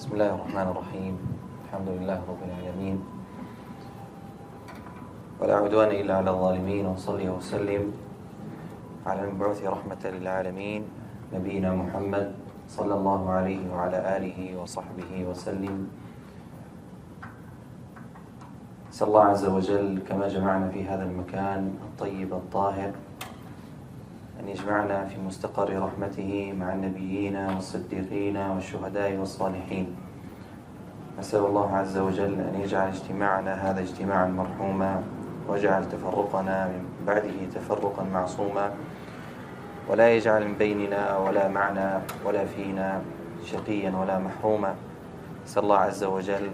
بسم الله الرحمن الرحيم. الحمد لله رب العالمين ولا عدوان إلا على الظالمين، وصلي وسلم على المبعوث رحمة للعالمين نبينا محمد صلى الله عليه وعلى آله وصحبه وسلم. نسأل الله عز وجل كما جمعنا في هذا المكان الطيب الطاهر أن يجمعنا في مستقر رحمته مع النبيين والصديقين والشهداء والصالحين. نسأل الله عز وجل أن يجعل اجتماعنا هذا اجتماعا مرحوما، ويجعل تفرقنا من بعده تفرقا معصوما، ولا يجعل من بيننا ولا معنا ولا فينا شقيا ولا محروما. نسأل الله عز وجل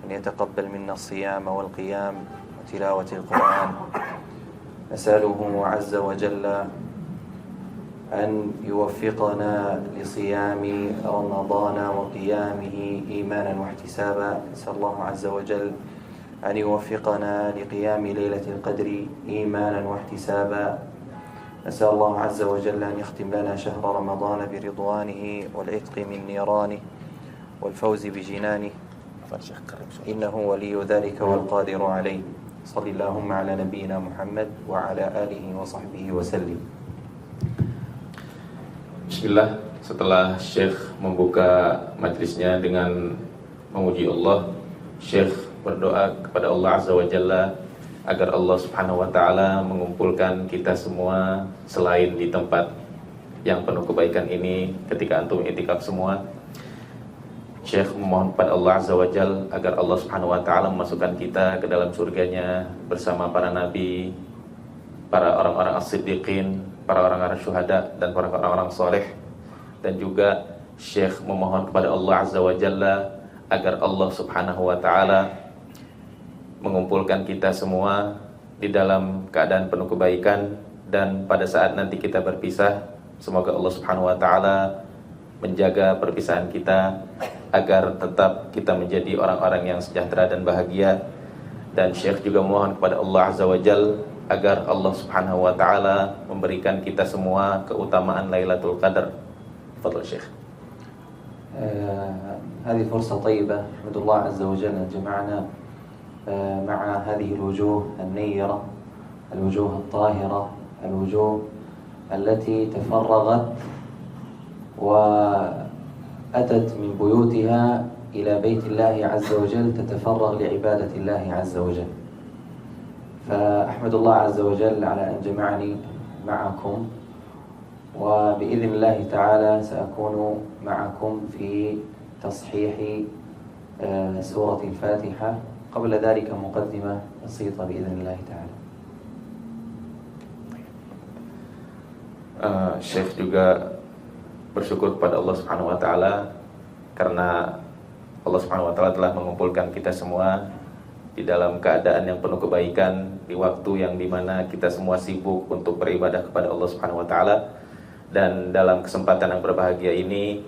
أن يتقبل منا الصيام والقيام وتلاوة القرآن. نسأله عز وجل أن يوفقنا لصيام رمضان وقيامه إيمانا واحتسابا. نسأل الله عز وجل أن يوفقنا لقيام ليلة القدر إيمانا واحتسابا. نسأل الله عز وجل أن يختم لنا شهر رمضان برضوانه والعتق من نيرانه والفوز بجنانه، إنه ولي ذلك والقادر عليه. صل اللهم على نبينا محمد وعلى آله وصحبه وسلم. Bismillah, setelah Syekh membuka majlisnya dengan memuji Allah, Syekh berdoa kepada Allah Azza wa Jalla agar Allah Subhanahu wa Ta'ala mengumpulkan kita semua selain di tempat yang penuh kebaikan ini ketika antum i'tikaf semua. Syekh memohon kepada Allah Azza wa Jalla agar Allah Subhanahu wa Ta'ala memasukkan kita ke dalam surganya bersama para nabi, para orang-orang as-siddiqin, para orang-orang syuhada, dan para orang-orang soleh. Dan juga Syekh memohon kepada Allah Azza wa Jalla agar Allah Subhanahu wa Ta'ala mengumpulkan kita semua di dalam keadaan penuh kebaikan, dan pada saat nanti kita berpisah, semoga Allah Subhanahu wa Ta'ala menjaga perpisahan kita agar tetap kita menjadi orang-orang yang sejahtera dan bahagia. Dan Syekh juga memohon kepada Allah Azza wa Jalla agar Allah Subhanahu wa Ta'ala memberikan kita semua keutamaan Lailatul Qadar. Fadhil Syekh. هذه فرصة طيبة، أحمد الله عز وجل أن جمعنا مع هذه الوجوه النيرة، الوجوه الطاهرة، الوجوه التي تفرغت وأتت من بيوتها إلى بيت الله عز وجل تتفرغ لعبادة الله عز وجل. فأحمد الله عز وجل على أن جمعني معكم، وبإذن الله تعالى سأكون معكم في تصحيح سورة الفاتحة. قبل ذلك مقدمة بسيطة بإذن الله تعالى. Syekh juga bersyukur kepada Allah Subhanahu wa Ta'ala karena Allah Subhanahu wa Ta'ala telah mengumpulkan kita semua di dalam keadaan yang penuh kebaikan di waktu yang dimana kita semua sibuk untuk beribadah kepada Allah Subhanahu wa Ta'ala. Dan dalam kesempatan yang berbahagia ini,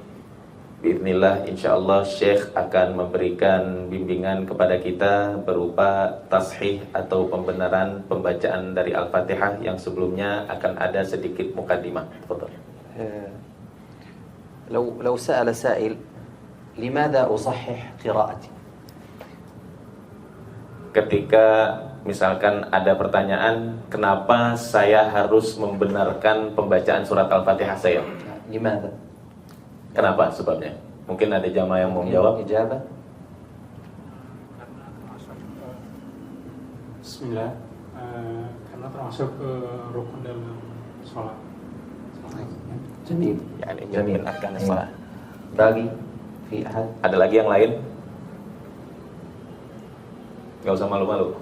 biiznillah, insyaallah Syekh akan memberikan bimbingan kepada kita berupa tashih atau pembenaran pembacaan dari Al-Fatihah yang sebelumnya akan ada sedikit mukaddimah. Tafadhol. لو سأل سائل لماذا أصحح قراءتي؟ Ketika misalkan ada pertanyaan, kenapa saya harus membenarkan pembacaan surat Al-Fatihah saya? لماذا؟ Kenapa sebabnya? Mungkin ada jamaah yang mau menjawab. إجابة. Bismillah, karena termasuk rukun dalam sholat. جميل. Yani جميل. min arkan shalah. باقي في أحد؟ Ada lagi yang lain? Gak usah malu-malu.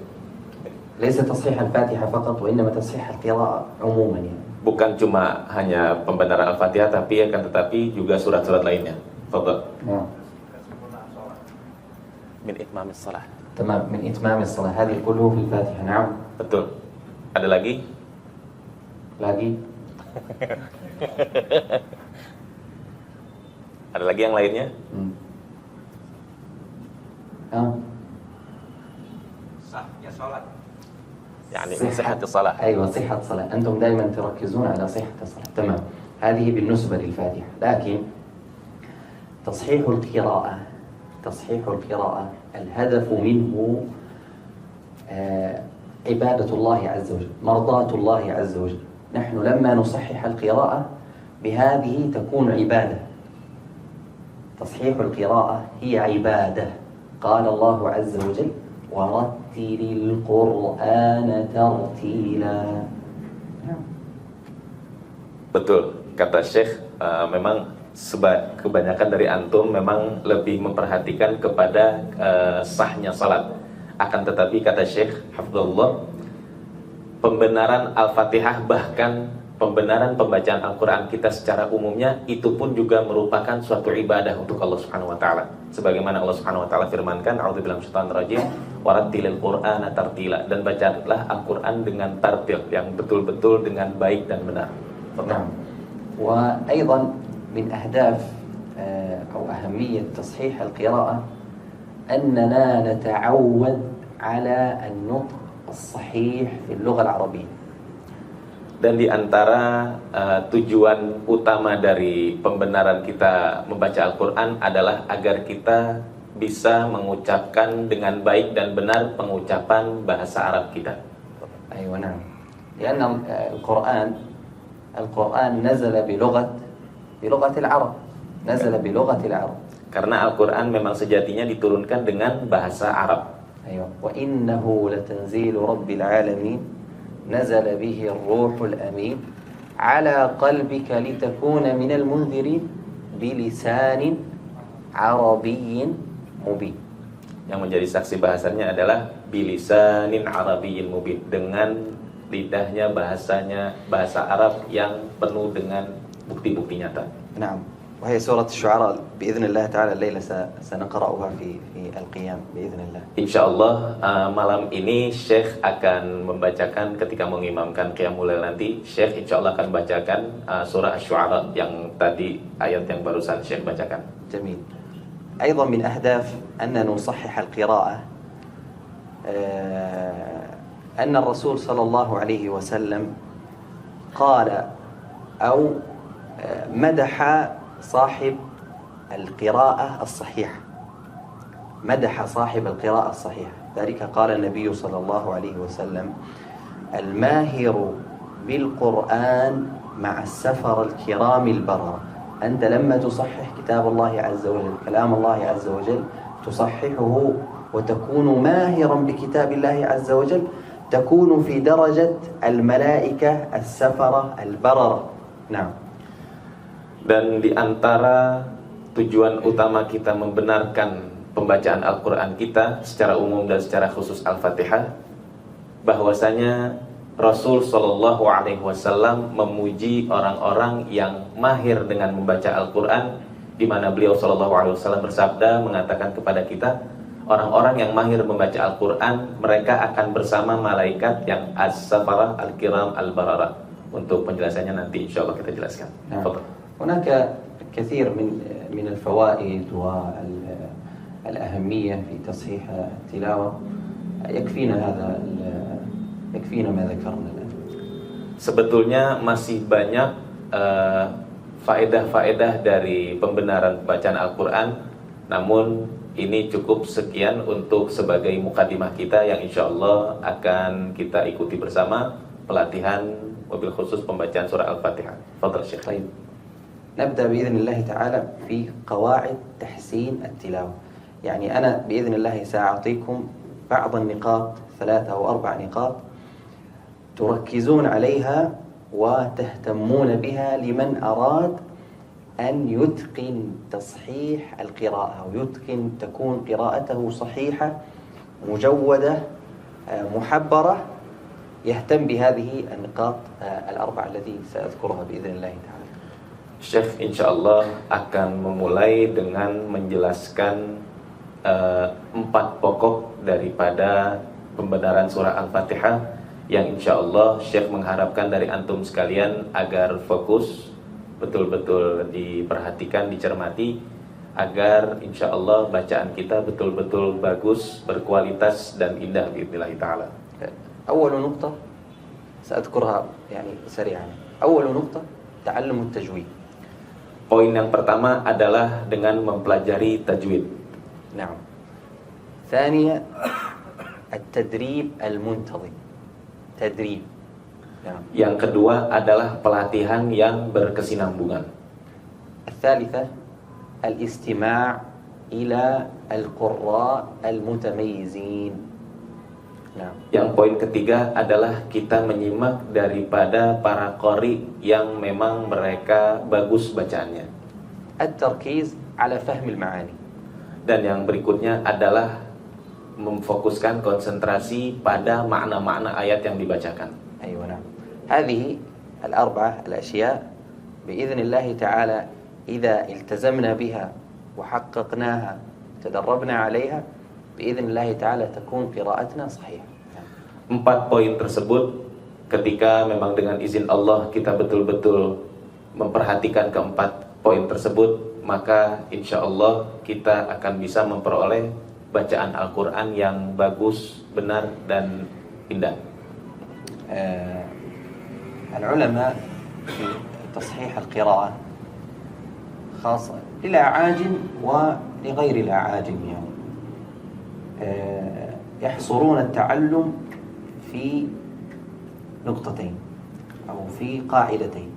ليس تصحيح الفاتحة فقط، وإنما تصحيح القراءة عموما يعني. Bukan cuma hanya pembenaran Al-Fatihah, tapi akan tetapi juga surat-surat lainnya. Fadhol. نعم. Min itmamis shalah. تمام، من إتمام الصلاة. هذه كله في الفاتحة. نعم. Betul. Ada lagi? باقي. Ada lagi yang lainnya? Sahnya sholat. Yani min sihhati shalah. أيوة، صحة الصلاة. أنتم دائما تركزون على صحة الصلاة. تمام. هذه بالنسبة للفاتحة. لكن تصحيح القراءة تصحيح القراءة الهدف منه عبادة الله عز وجل، مرضاة الله عز وجل. نحن لما نصحح القراءة بهذه تكون عبادة. تصحيح القراءة هي عبادة. قال الله عز وجل: ورتل القرآن ترتيلا. Betul, kata Syekh, memang kebanyakan dari antum memang lebih memperhatikan kepada sahnya salat. Akan tetapi kata Syekh Hafizullah, pembenaran Al-Fatihah, bahkan pembenaran pembacaan Al-Quran kita secara umumnya, itu pun juga merupakan suatu ibadah untuk Allah Subhanahu wa taala. Sebagaimana Allah Subhanahu wa taala firmankan, a'udzubillahi minasyaitonir rajim, warattilil Qur'ana tartila, dan bacalah Al-Quran dengan tartil, yang betul-betul dengan baik dan benar. نعم. وأيضا من أهداف أو أهمية تصحيح القراءة أننا نتعود على النطق الصحيح في اللغة العربية. Dan di antara tujuan utama dari pembenaran kita membaca Al-Quran adalah agar kita bisa mengucapkan dengan baik dan benar pengucapan bahasa Arab kita. أيوة نعم. لأن القرآن نزل بلغة العرب. نزل بلغة العرب. Karena Al-Quran memang sejatinya diturunkan dengan bahasa Arab. أيوة. وإنه لتنزيل رب العالمين نزل به الروح الأمين على قلبك لتكون من المنذرين بلسان عربي مبين. Yang menjadi saksi bahasanya adalah bilisanin arabiyyin mubin, dengan lidahnya, bahasa Arab yang penuh dengan bukti-bukti nyata. نعم. وهي سورة الشعراء بإذن الله تعالى الليلة سنقرأها في القيام بإذن الله. Insyaallah malam ini Syekh akan membacakan ketika mengimamkan Qiyamul Lail nanti. Syekh insyaallah akan bacakan surah Asy-Syu'ara yang tadi ayat yang barusan Syekh bacakan. جميل. أيضا من أهداف أن نصحح القراءة أن الرسول صلى الله عليه وسلم قال أو مدح صاحب القراءة الصحيحة. مدح صاحب القراءة الصحيحة. ذلك قال النبي صلى الله عليه وسلم: الماهر بالقرآن مع السفر الكرام البررة. أنت لما تصحح كتاب الله عز وجل، كلام الله عز وجل، تصححه وتكون ماهرا بكتاب الله عز وجل، تكون في درجة الملائكة السفرة البررة. نعم. Dan di antara tujuan utama kita membenarkan pembacaan Al-Quran kita secara umum dan secara khusus Al-Fatihah, bahwasanya Rasul Shallallahu Alaihi Wasallam memuji orang-orang yang mahir dengan membaca Al-Quran, di mana beliau Shallallahu Alaihi Wasallam bersabda, mengatakan kepada kita, orang-orang yang mahir membaca Al-Quran, mereka akan bersama malaikat yang as-safarah al-kiram al-bararah. Untuk penjelasannya nanti insya Allah kita jelaskan. هناك كثير من الفوائد والأهمية في تصحيح التلاوة. يكفينا ما ذكرنا الآن. Sebetulnya masih banyak faedah-faedah dari pembenaran bacaan Al-Quran, namun ini cukup sekian untuk sebagai mukadimah kita yang insya Allah akan kita ikuti bersama pelatihan wabil khusus pembacaan surah Al-Fatihah. Fadhal Syekh. طيب. نبدأ بإذن الله تعالى في قواعد تحسين التلاوة. يعني أنا بإذن الله سأعطيكم بعض النقاط، 3 أو 4 نقاط تركزون عليها وتهتمون بها لمن أراد أن يتقن تصحيح القراءة ويتقن تكون قراءته صحيحة مجودة محبرة، يهتم بهذه النقاط الأربعة التي سأذكرها بإذن الله تعالى. Syekh insya Allah akan memulai dengan menjelaskan 4 pokok daripada pembenaran surah Al-Fatihah, yang insya Allah Syekh mengharapkan dari antum sekalian agar fokus, betul-betul diperhatikan, dicermati, agar insya Allah bacaan kita betul-betul bagus, berkualitas dan indah biidznillah ta'ala. أول نقطة سأذكرها يعني سريعا. أول نقطة تعلم التجويد. Poin yang pertama adalah dengan mempelajari tajwid. نعم. ثانيا التدريب المنتظم. تدريب. نعم. Yang kedua adalah pelatihan yang berkesinambungan. الثالثة الاستماع إلى القراء المتميزين. نعم. Yang poin ketiga adalah kita menyimak daripada para qari yang memang mereka bagus bacaannya. التركيز على فهم المعاني. Dan yang berikutnya adalah memfokuskan konsentrasi pada makna-makna ayat yang dibacakan. أيوة نعم. هذه الأربعة الأشياء بإذن الله تعالى إذا التزمنا بها وحققناها تدربنا عليها بإذن الله تعالى تكون قراءتنا صحيحة. 4 poin tersebut ketika memang dengan izin Allah kita betul-betul memperhatikan keempat poin tersebut, maka insya Allah kita akan bisa memperoleh bacaan Al-Quran yang bagus, benar, dan indah. العلماء في تصحيح القراءة خاصة للأعاجم ولغير الأعاجم يعني يحصرون التعلم في نقطتين أو في قاعدتين.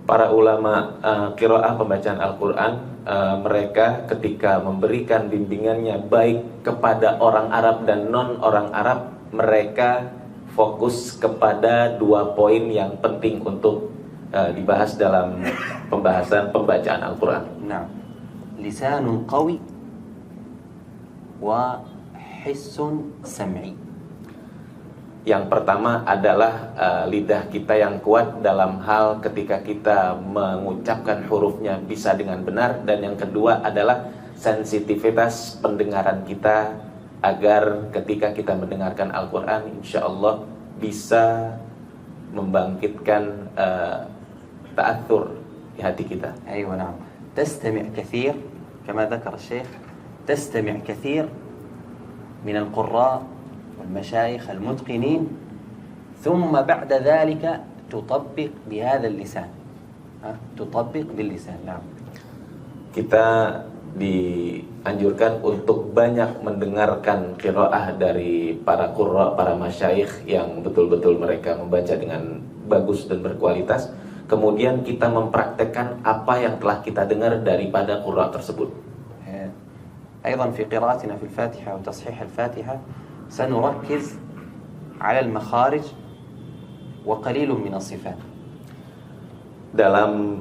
Para ulama qiraah pembacaan Al-Quran, mereka ketika memberikan bimbingannya baik kepada orang Arab dan non orang Arab, mereka fokus kepada 2 poin yang penting untuk dibahas dalam pembahasan pembacaan Al-Quran. نعم. لسان قوي وحس سمعي. Yang pertama adalah lidah kita yang kuat dalam hal ketika kita mengucapkan hurufnya bisa dengan benar, dan yang kedua adalah sensitivitas pendengaran kita agar ketika kita mendengarkan Al-Quran insya Allah bisa membangkitkan ta'athur di hati kita. أيوة نعم. تستمع كثير كما ذكر الشيخ، تستمع كثير من القراء والمشايخ المتقنين، ثم بعد ذلك تطبق بهذا اللسان. تطبق باللسان. نعم. Kita dianjurkan untuk banyak mendengarkan qiraah dari para qurra, para masyayikh yang betul-betul mereka membaca dengan bagus dan berkualitas. Kemudian kita mempraktekkan apa yang telah kita dengar daripada qurra tersebut. أيضا في قراءتنا في الفاتحة وتصحيح الفاتحة سنركز على المخارج وقليل من الصفات. Dalam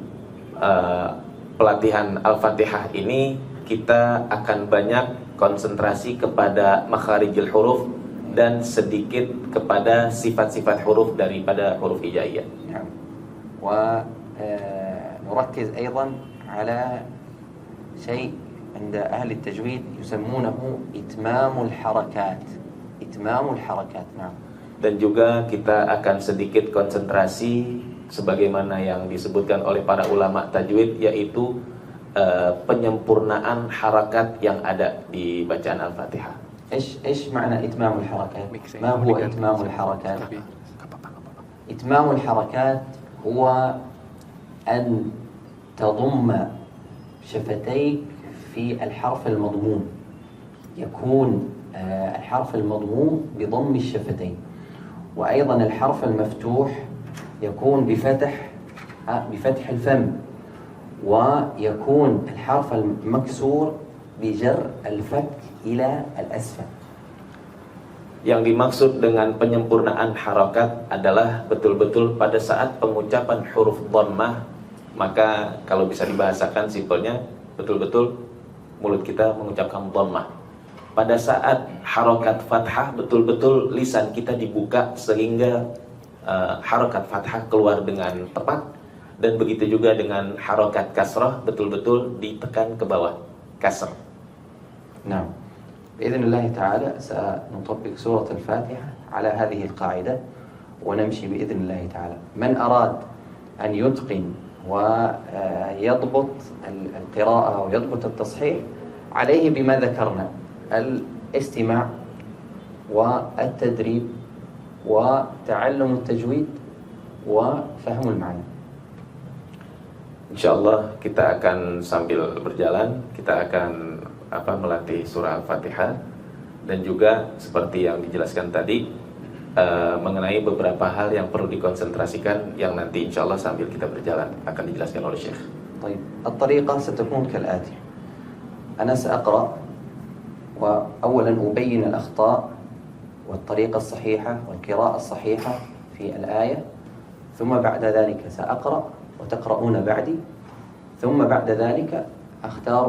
pelatihan Al-Fatihah ini kita akan banyak konsentrasi kepada makharijul huruf dan sedikit kepada sifat-sifat huruf daripada huruf hijaiyah. نعم. ونركز أيضا على شيء عند أهل التجويد يسمونه إتمام الحركات. إتمام الحركات. نعم. Dan juga kita akan sedikit konsentrasi sebagaimana yang disebutkan oleh para ulama tajwid, yaitu penyempurnaan harakat yang ada di bacaan Al-Fatihah. إيش معنى إتمام الحركات؟ ما هو إتمام الحركات؟ إتمام الحركات هو أن تضم شفتيك في الحرف المضموم. يكون الحرف المضموم بضم الشفتين، وأيضا الحرف المفتوح يكون بفتح الفم، ويكون الحرف المكسور بجر الفك إلى الأسفل. Yang dimaksud dengan penyempurnaan harakat adalah betul-betul pada saat pengucapan huruf dhammah, maka kalau bisa dibahasakan simpelnya betul-betul mulut kita mengucapkan dhammah. Pada saat harakat fathah betul-betul lisan kita dibuka sehingga harakat fathah keluar dengan tepat, dan begitu juga dengan harakat kasrah betul-betul ditekan ke bawah, kasr. نعم. بإذن الله تعالى سنطبق سورة الفاتحة على هذه القاعدة ونمشي بإذن الله تعالى. من أراد أن يتقن ويضبط القراءة ويضبط التصحيح عليه بما ذكرنا: الاستماع والتدريب وتعلم التجويد وفهم المعنى. Insyaallah kita akan sambil berjalan, kita akan melatih surah Al-Fatihah, dan juga seperti yang dijelaskan tadi mengenai beberapa hal yang perlu dikonsentrasikan yang nanti insya Allah sambil kita berjalan akan dijelaskan oleh Syekh. طيب الطريقة ستكون كالآتي. أنا سأقرأ وأولا أبين الأخطاء والطريقة الصحيحة والقراءة الصحيحة في الآية، ثم بعد ذلك سأقرأ وتقرؤون بعدي، ثم بعد ذلك أختار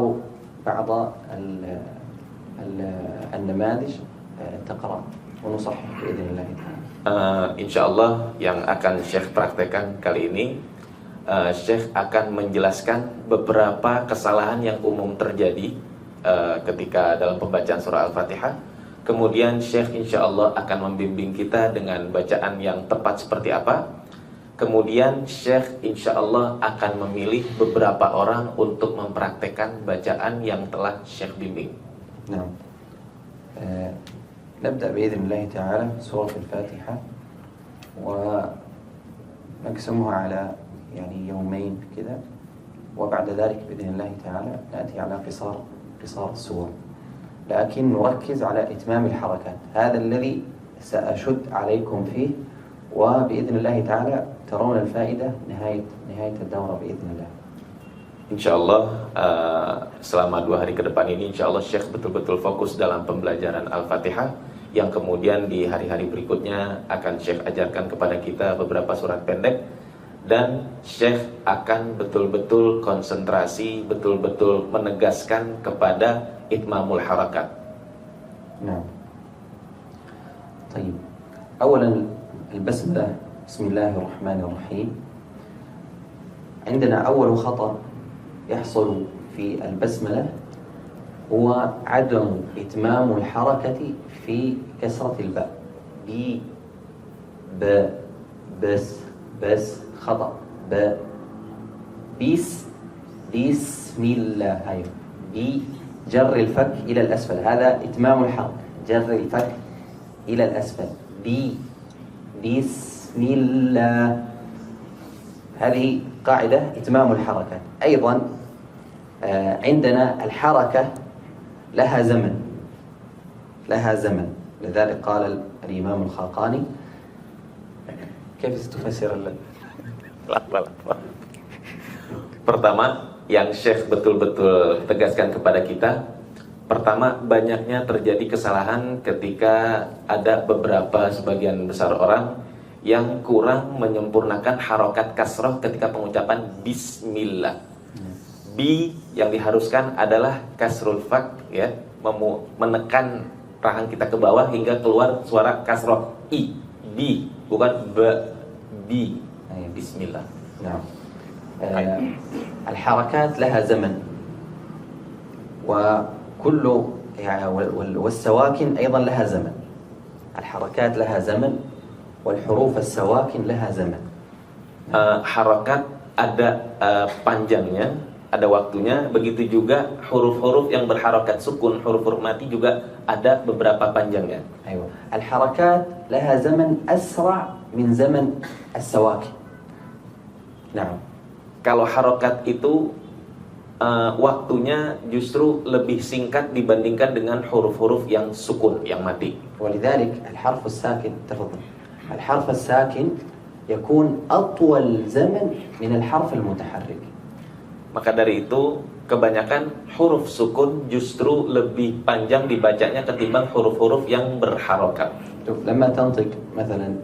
بعض النماذج تقرأ ونصحح بإذن الله تعالى. Insya Allah yang akan Syekh praktekkan kali ini, Syekh akan menjelaskan beberapa kesalahan yang umum terjadi ketika dalam pembacaan surah Al-Fatihah. Kemudian Syekh insya Allah akan membimbing kita dengan bacaan yang tepat seperti apa. Kemudian Syekh insya Allah akan memilih beberapa orang untuk mempraktekkan bacaan yang telah Syekh bimbing. نعم. نبدأ بإذن الله تعالى سورة الفاتحة ونقسمها على يعني يومين كذا، وبعد ذلك بإذن الله تعالى نأتي على قصار السور، لكن نركز على إتمام الحركات. هذا الذي سأشد عليكم فيه، وبإذن الله تعالى ترون الفائدة نهاية الدورة بإذن الله. Insya Allah selama 2 hari ke depan ini insya Allah Syekh betul-betul fokus dalam pembelajaran Al-Fatihah, yang kemudian di hari-hari berikutnya akan Syekh ajarkan kepada kita beberapa surat pendek, dan Syekh akan betul-betul konsentrasi, betul-betul menegaskan kepada itmamul harakat. نعم. طيب، أولا البسملة، بسم الله الرحمن الرحيم. عندنا أول خطأ يحصل في البسملة هو عدم إتمام الحركة في كسرة الباء. بي، ب، بس خطأ. ب، بسم الله. هاي بي، جر الفك إلى الأسفل، هذا إتمام الحركة، جر الفك إلى الأسفل. بسم الله، هذه قاعدة إتمام الحركة. أيضا عندنا الحركة لها زمن، لذلك قال الإمام الخاقاني. كيف ستفسر Pertama, yang Syekh betul-betul tegaskan kepada kita, pertama, banyaknya terjadi kesalahan ketika ada beberapa sebagian besar orang yang kurang menyempurnakan harokat kasroh ketika pengucapan bismillah. Bi yang diharuskan adalah kasrul fak, ya, menekan rahang kita ke bawah hingga keluar suara kasroh. I, bi, bukan bi. Bismillah. نعم. الحركات لها زمن، وكل يعني والسواكن أيضا لها زمن. الحركات لها زمن والحروف السواكن لها زمن. Harakat ada panjangnya, ada waktunya. Begitu juga huruf-huruf yang berharakat sukun, huruf-huruf mati juga ada beberapa panjangnya. أيوة. الحركات لها زمن أسرع من زمن السواكن. نعم. Kalau harakat itu waktunya justru lebih singkat dibandingkan dengan huruf-huruf yang sukun, yang mati. ولذلك الحرف الساكن، تفضل. الحرف الساكن يكون أطول زمن من الحرف المتحرك. Maka dari itu kebanyakan huruf sukun justru lebih panjang dibacanya ketimbang huruf-huruf yang berharokat. لما تنطق مثلا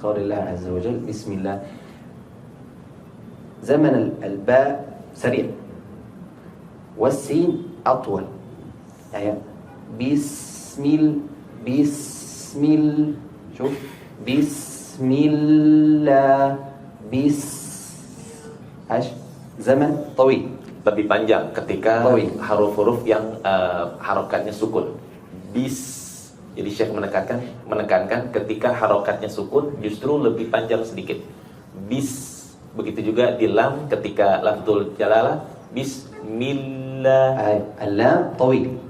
قول الله عز وجل بسم الله، زمن الباء سريع والسين أطول، يعني شوف بسم الله، زمن طويل، lebih panjang ketika huruf-huruf yang harokatnya sukun. Jadi Syekh menekankan ketika harokatnya sukun justru lebih panjang sedikit. Begitu juga di lam ketika lafzul jalalah bismillah. اللام طويل،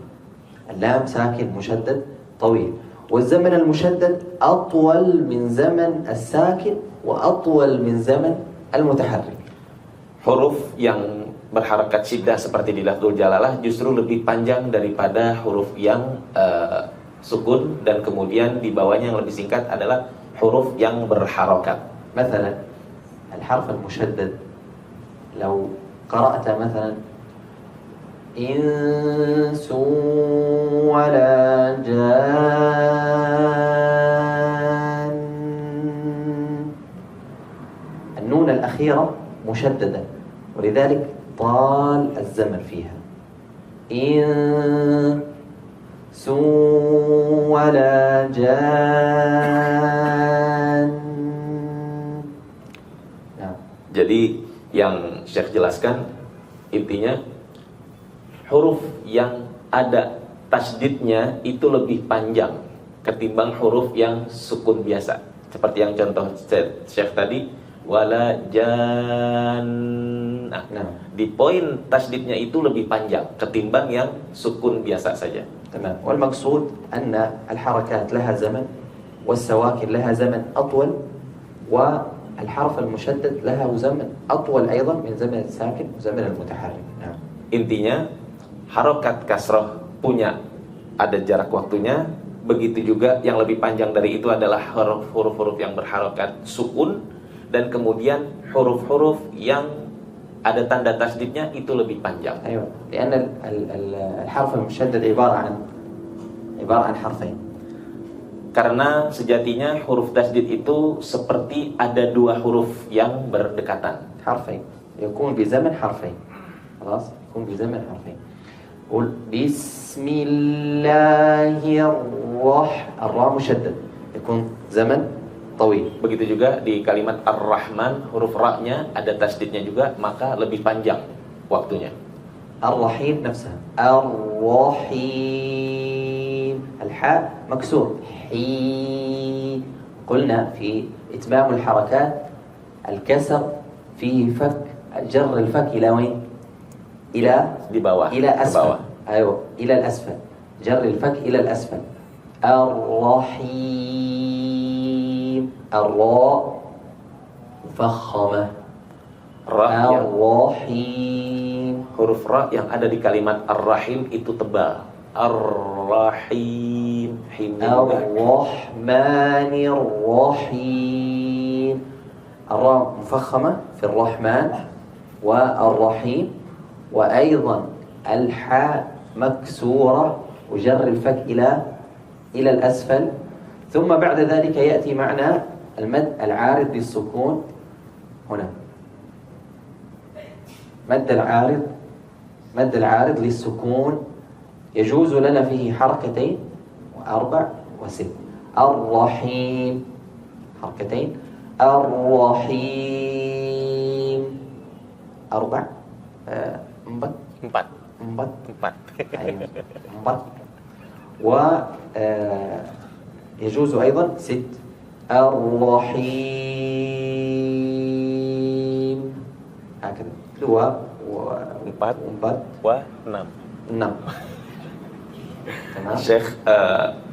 اللام ساكن مشدد طويل، والزمن المشدد أطول من زمن الساكن وأطول من زمن المتحرك. Huruf yang berharakat syiddah seperti di lafzul jalalah justru lebih panjang daripada huruf yang sukun, dan kemudian di bawahnya yang lebih singkat adalah huruf yang berharakat. مثلا الحرف المشدد لو قرأت مثلا إنس ولا جان، النون الأخيرة مشددة ولذلك طال الزمن فيها. إنس ولا جان. Jadi yang Syekh jelaskan intinya huruf yang ada tasydidnya itu lebih panjang ketimbang huruf yang sukun biasa. Seperti yang contoh Syekh tadi, wala jan. Nah, di poin tasydidnya itu lebih panjang ketimbang yang sukun biasa saja. تمام. والمقصود أن الحركات لها زمن والسواكن لها زمن أطول، والحرف المشدد لها زمن أطول أيضا من زمن الساكن وزمن المتحرك. نعم. Intinya harokat kasroh punya ada jarak waktunya, begitu juga yang lebih panjang dari itu adalah huruf-huruf yang berharokat sukun, dan kemudian huruf-huruf yang ada tanda tasdidnya itu lebih panjang. أيوة. لأن الحرف المشدد عبارة عن حرفين. Karena sejatinya huruf tasdid itu seperti ada dua huruf yang berdekatan. حرفين يكون بزمن حرفين. خلاص يكون بزمن حرفين. قول بسم الله الراء مشدد يكون زمن طويل. Begitu juga di kalimat Ar-Rahman, huruf ra-nya ada tasdidnya juga, maka lebih panjang waktunya. الرحيم نفسها الرحيم، الحاء مكسور حي. قلنا في إتمام الحركات الكسر فيه فك، جر الفك إلى وين؟ إلى di bawah. إلى أسفل. bawah. أيوة إلى الأسفل، جر الفك إلى الأسفل. الرحيم، الراء مفخمة. Ra yang, الرحيم، huruf ra yang ada di kalimat Ar-Rahim itu tebal. Ar-Rahim, himnya juga. الرحمن الرحيم. الراء مفخمة في الرحمن والرحيم، وأيضا الحاء مكسورة وجر الفك إلى الأسفل. ثم بعد ذلك يأتي معنا المد العارض للسكون هنا، مد العارض للسكون يجوز لنا فيه حركتين وأربع وست. الرحيم حركتين، الرحيم أربع، Empat. أيوة. ويجوز أيضا ست. الرحيم هكذا dua Empat. Wa enam. تمام. Syekh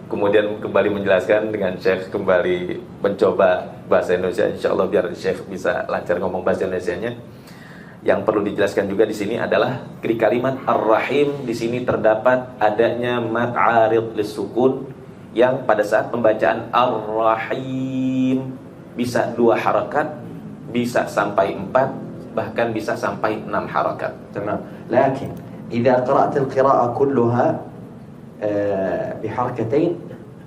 kemudian kembali menjelaskan dengan Syekh kembali mencoba bahasa Indonesia, insyaallah biar Syekh bisa lancar ngomong bahasa Indonesianya. Yang perlu dijelaskan juga di sini adalah di kalimat Ar-Rahim di sini terdapat adanya mad 'arid lis-sukun yang pada saat pembacaan Ar-Rahim bisa 2 harakat, bisa sampai 4, bahkan bisa sampai 6 harakat. تمام. لكن إذا قرأت القراءة كلها بحركتين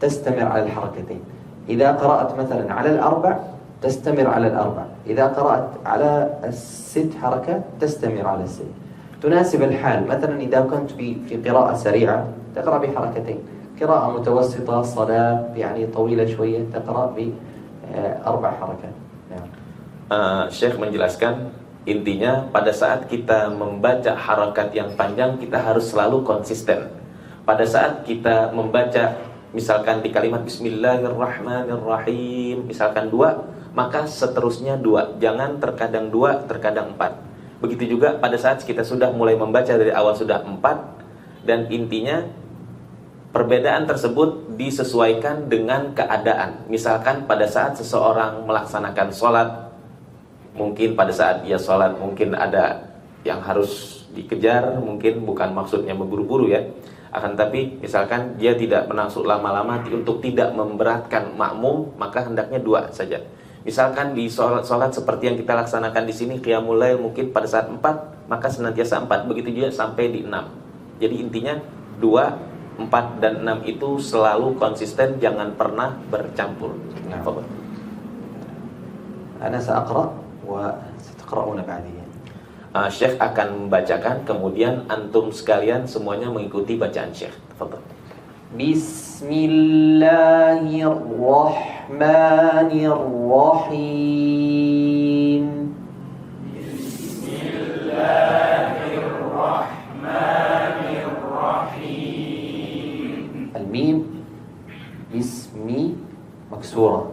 تستمر على الحركتين. إذا قرأت مثلا على الأربع تستمر على الأربع. إذا قرأت على الست حركات تستمر على الست. تناسب الحال. مثلا إذا كنت في قراءة سريعة تقرأ بحركتين، قراءة متوسطة صلاة يعني طويلة شوية تقرأ ب4 حركات. Syekh menjelaskan intinya pada saat kita membaca harakat yang panjang kita harus selalu konsisten. Pada saat kita membaca misalkan di kalimat Bismillahirrahmanirrahim misalkan 2, maka seterusnya 2. Jangan terkadang 2, terkadang 4. Begitu juga pada saat kita sudah mulai membaca dari awal sudah 4, dan intinya perbedaan tersebut disesuaikan dengan keadaan. Misalkan pada saat seseorang melaksanakan sholat, mungkin pada saat dia sholat mungkin ada yang harus dikejar, mungkin bukan maksudnya memburu-buru ya. Akan tapi misalkan dia tidak menaksud lama-lama untuk tidak memberatkan makmum, maka hendaknya 2 saja. Misalkan di sholat seperti yang kita laksanakan di sini qiyamul lail mungkin pada saat 4, maka senantiasa 4, begitu juga sampai di 6. Jadi intinya 2, 4 dan 6 itu selalu konsisten, jangan pernah bercampur. Ana sa'aqra wa sataqra'una ba'di. Syekh akan membacakan, kemudian antum sekalian semuanya mengikuti bacaan Syekh. Tafadhol. Bismillahirrahmanirrahim. Bismillahirrahmanirrahim. Al-mim ismi maksura.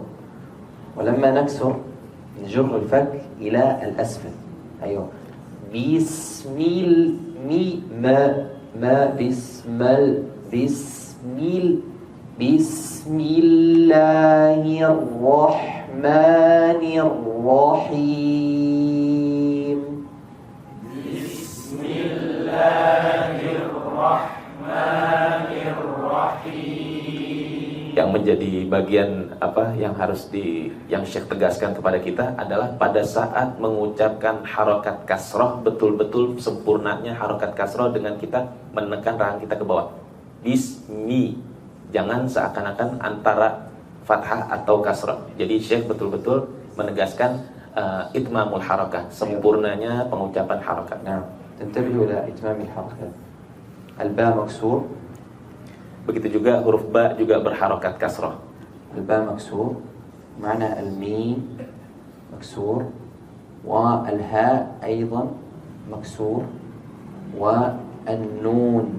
ولما نكسر نجر الفك إلى الأسفل. أيوه. بسم الله الرحمن الرحيم. بسم الله الرحمن الرحيم. Yang menjadi bagian yang harus yang Syekh tegaskan kepada kita adalah pada saat mengucapkan harokat kasroh, betul-betul sempurnanya harokat kasroh dengan kita menekan rahang kita ke bawah. Bismi, jangan seakan-akan antara fathah atau kasroh. Jadi Syekh betul-betul menegaskan itmamul harokat, sempurnanya pengucapan harokat. Nah, tantabihu ila itmamil harokat. Al-ba maksur. Begitu juga huruf ba juga berharokat kasroh. Al-ba maksur, ma'na al-mim maksur, wa al-ha أيضا maksur, wa an-nun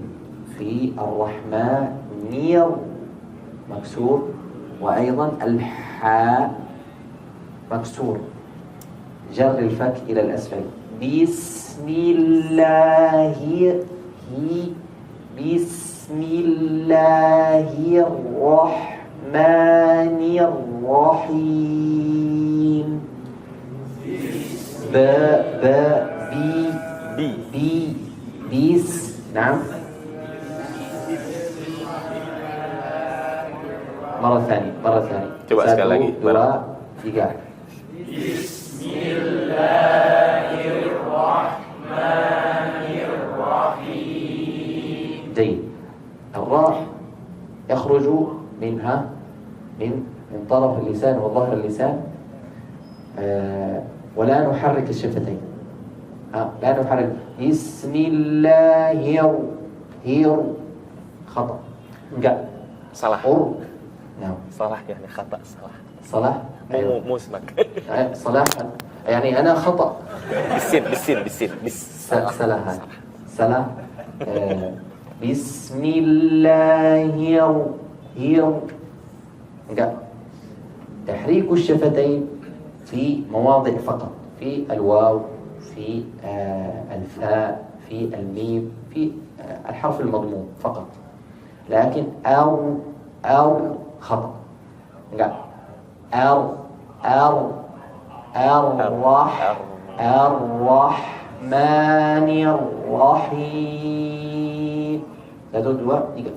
fi ar-rahman nir maksur, wa أيضا al-ha maksur. جر الفك إلى الأسفل. بسم الله الرحمن الرحيم. بيس. نعم. مرة ثانية. Coba sekali lagi. 1, 2, 3. Bismillahirrahmanirrahim. جيد. الراء يخرج منها من طرف اللسان وظهر اللسان، ولا نحرك الشفتين. لا نحرك. بسم الله خطأ. enggak. Salah. نعم. Salah ya, khata salah. صلاح. أيوة. Musmak. صلاح يعني أنا خطأ. bis. صلاح. بسم الله enggak. تحريك الشفتين في مواضع فقط، في الواو، في الفاء، في الميم، في الحرف المضموم فقط. لكن أو خطأ. enggak. الرحمن الرحيم. 1, 2, 3.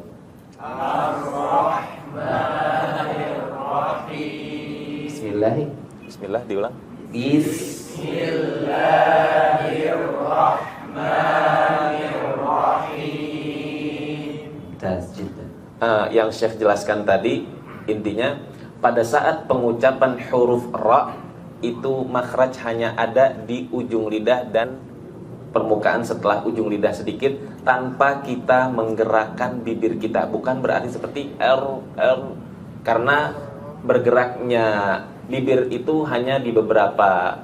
Ar-Rahmanir-Rahim. Bismillah diulang. Bismillahirrahmanirrahim. Mumtaz jiddan. Yang Syekh jelaskan tadi intinya pada saat pengucapan huruf ra itu makhraj hanya ada di ujung lidah dan permukaan setelah ujung lidah sedikit, tanpa kita menggerakkan bibir kita. Bukan berarti seperti r, karena bergeraknya bibir itu hanya di beberapa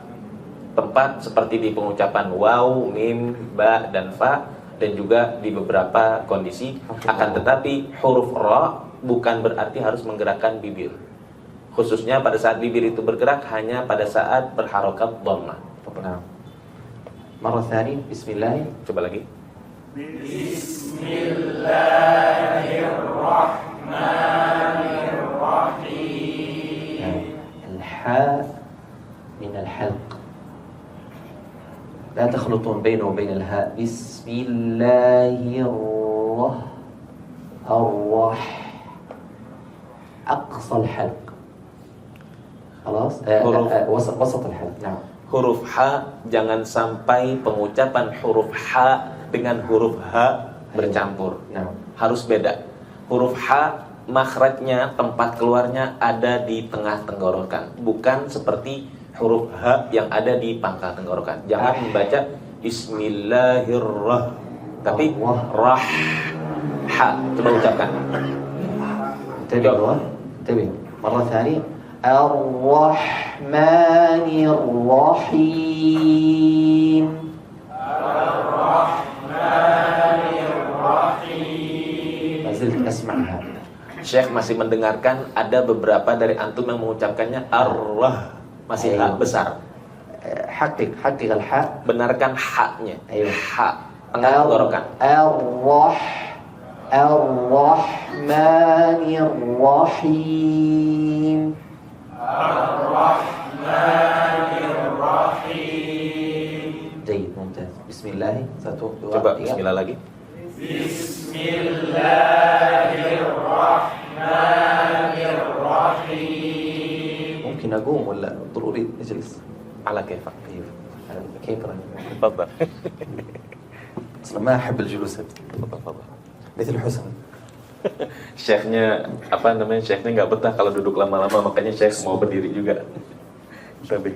tempat, seperti di pengucapan waw, mim, ba, dan fa, dan juga di beberapa kondisi. Akan tetapi huruf ra bukan berarti harus menggerakkan bibir, khususnya pada saat bibir itu bergerak hanya pada saat berharokat dhammah. مرة ثانية. بسم الله. Coba lagi. Bismillahirrahmanirrahim. الحاء من الحلق. لا تخلطون بينه وبين الهاء. بسم الله الرح أقصى الحلق. خلاص. وسط الحلق. نعم. Huruf H, jangan sampai pengucapan huruf H dengan huruf H bercampur. Nah. Harus beda. Huruf H, makhrajnya, tempat keluarnya ada di tengah tenggorokan, bukan seperti huruf H yang ada di pangkal tenggorokan. Jangan membaca Bismillahirrahmanirrahim, tapi rah, H. Coba ucapkan. انتبه مرة ثانية. الرحمن الرحيم. ما زلت أسمعها. Syekh masih mendengarkan ada beberapa dari antum yang mengucapkannya ar-rah, masih H besar. حقق الحاء. Benarkan H-nya. Ayo. H tengah tenggorokan. الرحمن الرحيم. جيد ممتاز. بسم الله. Coba bismillah lagi. ممكن أقوم ولا ضروري أجلس؟ على كيفك. كيف تفضل. أصلا ما أحب الجلوس تفضل. مثل حسن. Syekhnya Syekhnya nggak betah kalau duduk lama-lama, makanya Syekh mau berdiri juga. Tapi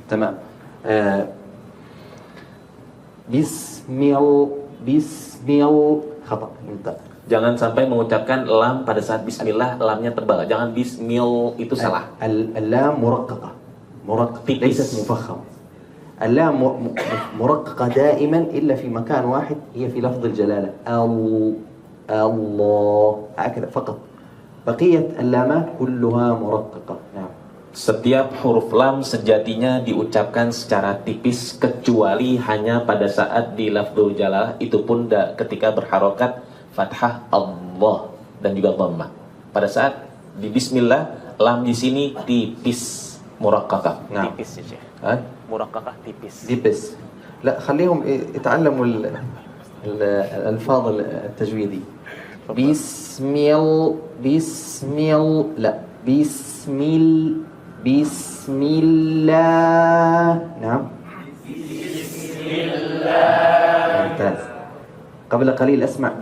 تمام. خطأ. jangan sampai mengucapkan lam pada saat bismillah, lamnya tebal. Jangan bismil, itu salah. اللام مرققة ليست مفخمة. اللام مرققة دائما إلا في مكان واحد، هي في لفظ الجلالة الله، هكذا فقط. بقية اللامات كلها مرققة. نعم. Setiap huruf lam sejatinya diucapkan secara tipis kecuali hanya pada saat di lafdzul jalalah, itu pun ketika berharokat fathah Allah dan juga dhammah. Pada saat di bismillah, lam di sini tipis muraqqaqah. Nah. Tipis ya, Syekh. Muraqqaqah tipis. لا خليهم يتعلموا الألفاظ التجويدي. بسم الله. نعم. بسم الله. ممتاز. قبل قليل أسمع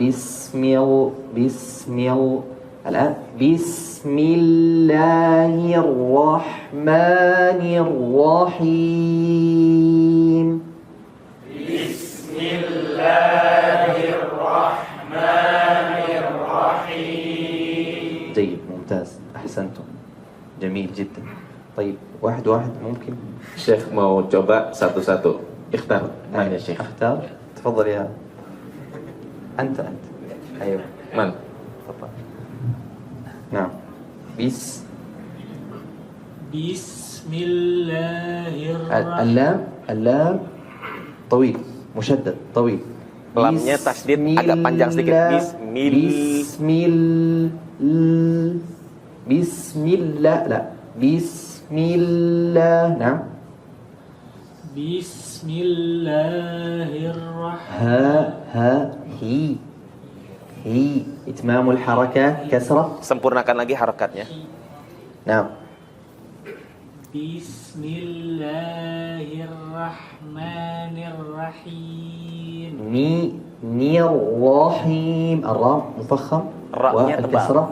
الآن بسم الله الرحمن الرحيم. بسم الله الرحمن الرحيم. جيد ممتاز أحسنتم جميل جدا. طيب واحد ممكن. Syekh mau coba satu-satu. Ikhtar. Mana Syekh? اختار. تفضل يا أنت. أيوه. Man. تفضل. نعم. بسم الله الرحمن. اللام طويل مشدد طويل. Lamnya tasdid agak panjang sedikit. بسم الله. نعم. بسم الله الرحمن. هي إتمام الحركات كسرة. Sempurnakan lagi harakatnya. نعم. بسم الله الرحمن الرحيم. الرحيم. الراء مفخم والكسرة.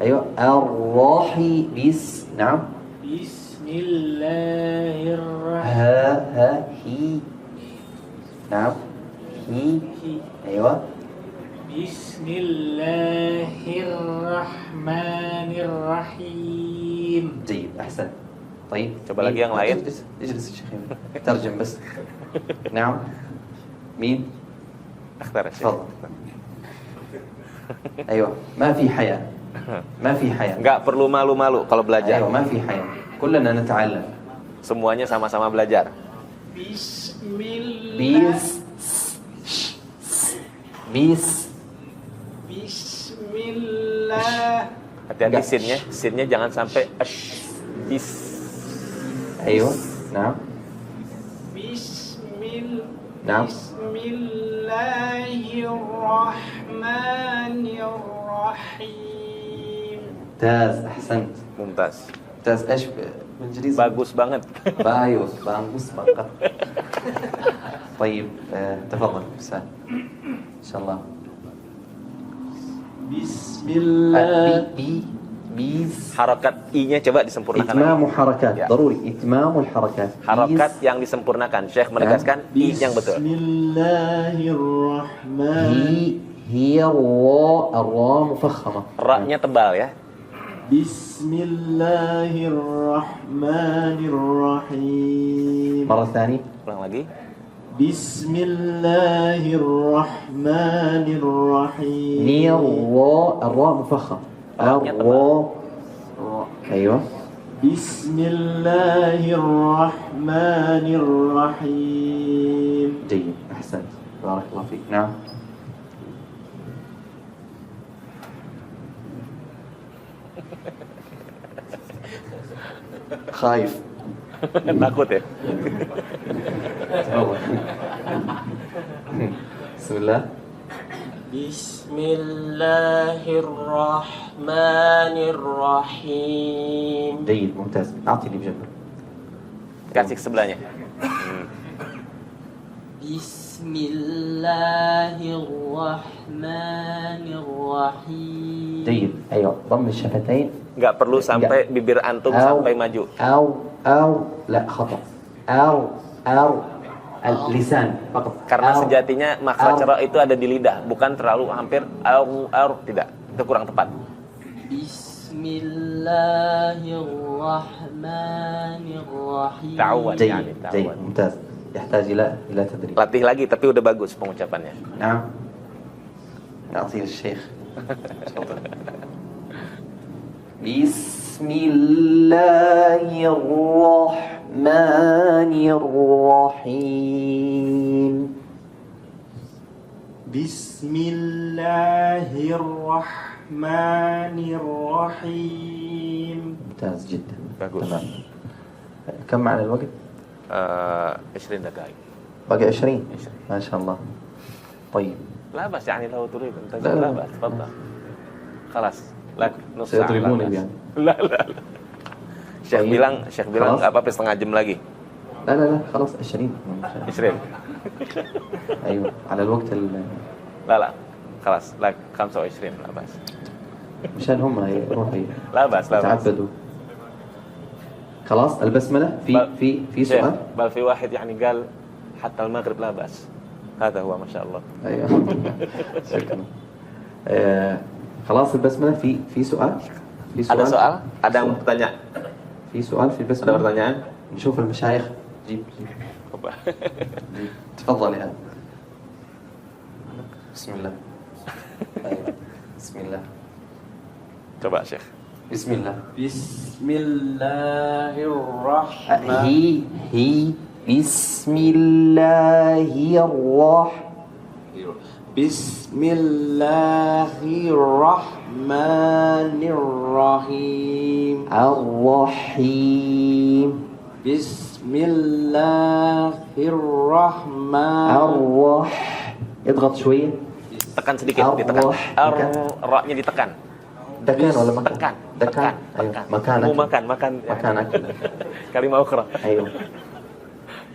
أيوة. الرحيم. نعم. بسم الله الرحمن. هي. نعم. هي. أيوة. بسم الله الرحمن الرحيم. جيد أحسن. طيب coba lagi yang lain. اجلس يا شيخ ترجم بس. نعم. مين؟ اختار الشيخ. تفضل. أيوة. ما في حياة. Nggak perlu malu-malu kalau belajar. أيوة ما في حياة. كلنا نتعلم. Semuanya sama-sama belajar. Bismillah. Hati-hati sinnya jangan sampai Bis. أيوة نعم نعم Bismillahirrahmanirrahim. ممتاز أحسنت Mumtaz. ممتاز إيش بالإنجليزي؟ Bagus banget. بايو بانغوس بانقط طيب تفضل سهل إن شاء الله Bismillah. بيز Harokat I-nya coba disempurnakan lagi. إتمام حركات Ya. ضروري إتمام الحركات Harokat yang disempurnakan. Syekh menegaskan I yang betul. Bismillahirrahmanirrahim. هي الراء مفخمة Ra-nya tebal ya. Bismillahirrahmanirrahim. مرة ثانية Ulang lagi. Bismillahirrahmanirrahim. الراء مفخم راء الراء أيوة Bismillahirrahmanirrahim. جيد أحسنت بارك الله فيك نعم خايف Takut ya. تفضل بسم الله Bismillahirrahmanirrahim. جيد ممتاز أعطيني بجنبك Kasih ke sebelahnya. Bismillahirrahmanirrahim. جيد أيوة ضم الشفتين Nggak perlu sampai bibir antum sampai maju. أو لا خطأ أو اللسان فقط Karena أو sejatinya makhraj ra itu ada di lidah, bukan terlalu hampir tidak. Itu kurang tepat. Bismillahirrahmanirrahim. Ta'awad جيد yani, جيد ta'awad. ممتاز يحتاج إلى تدريب Latih lagi tapi udah bagus pengucapannya. نعم نعطي للشيخ تفضل بسم الله الرحمن الرحيم Bismillahirrahmanirrahim. ممتاز جدا Bagus. تمام كم معنا الوقت؟ 20 دقائق. باقي 20 ما شاء الله طيب لا بس يعني لو تريد انت لا، لا لا. بأس تفضل. خلاص لك نص ساعة. سيضربوني لا بأس. يعني. لا لا لا. Syekh طيب. bilang خلاص. nggak apa-apa setengah jam lagi. لا خلاص 20 20. ايوه على الوقت لا لا خلاص لك 25 لا بأس. مشان هم يروحوا لا بأس لا بأس. يتعبدوا خلاص البسملة في شيخ، سؤال بل في واحد يعني قال حتى المغرب لا بأس. هذا هو ما شاء الله. ايوه شكرا خلاص البسملة في سؤال Ada soal? Ada yang bertanya? في سؤال في Ada البسملة pertanyaan? نشوف المشايخ جيب Coba. تفضل يا بسم الله أيوة. بسم الله Coba Syekh. بسم الله Bismillahirrahmanirrahim. هي بسم الله Bismillahirrahmanirrahim. الرحيم Bismillahirrahmanirrahim. اضغط شوية Tekan sedikit, ditekan. Tekan. Ra-nya ditekan. دكان ولا مكان؟ Tekan. دكان أيوة Tekan. مكانك Mau makan. مكانك Kalimah ukhra. أيوة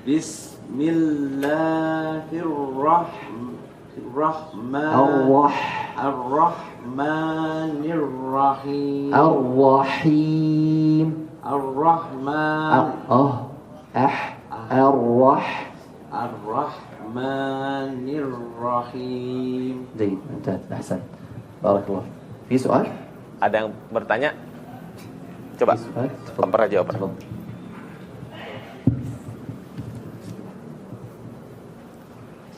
Bismillahirrahmanirrahim. الرحيم Ar-Rahmanirrahim. جيد ممتاز أحسن بارك الله في سؤال؟ Ada yang bertanya? Coba. في سؤال؟ تفضل. Pernah jawaban. تفضل.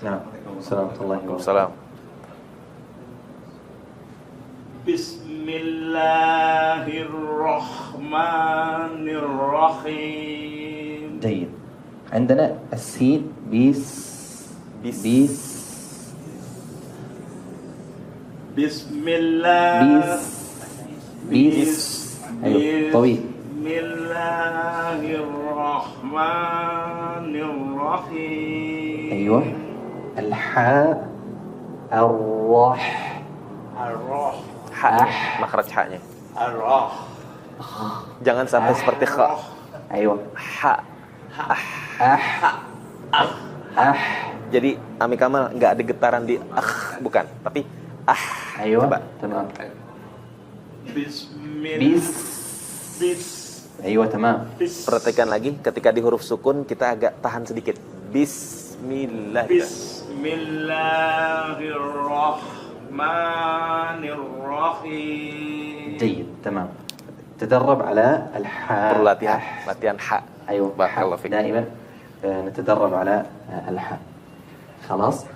نعم السلام ورحمة الله وبركاته Waalaikumsalam. Bismillahirrahmanirrahim. جيد عندنا السين بيس Bismillah. بيس أيوة طويل Bismillahirrahmanirrahim. أيوة. الحاء الراح Ar-Rah. Ha, makhraj ha-nya. Ar-Rah. Jangan sampai seperti kha. أيوة. Ha. Jadi Ami Kamal nggak ada getaran di bukan, tapi أيوة. coba. تمام. Bismillah. بس. أيوة تمام. Perhatikan lagi ketika di huruf sukun kita agak tahan sedikit. Bismillah. Bismillahirrahmanirrahim. جيد تمام. تدرب على الحاء. Perlu latihan ha. أيوة. بارك الله فيك. دائما نتدرب على الحاء. خلاص.